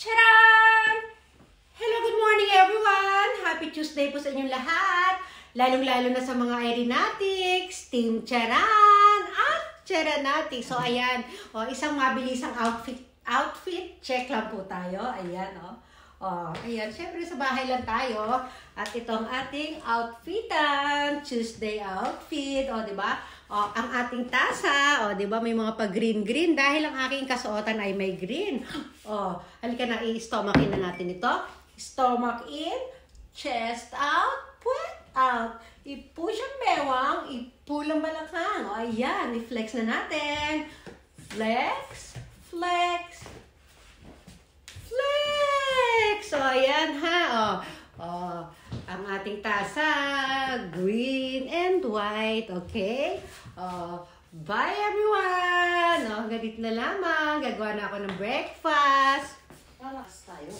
Charan! Hello, good morning everyone! Happy Tuesday po sa inyong lahat! Lalong-lalo na sa mga aeronautics, Team Charan at Charanatics. So, ayan. O, isang mabilisang outfit check lang po tayo. Ayan, o. Oh, ayan, syempre sa bahay lang tayo. At itong ating outfitan, Tuesday outfit, o, di ba? O, ang ating tasa, o, di ba, may mga pag-green-green dahil ang aking kasuotan ay may green. O, halika na, i-stomach in na natin ito. Stomach in, chest out, puwet out. I-push ang bewang, i-pull ang balakang. O, ayan, i-flex na natin. Flex, flex, flex! So, ayan ha. Ang ating tasa, green and white. Okay? Bye everyone! Ganito na lamang. Gagawa na ako ng breakfast. Lalakas tayo.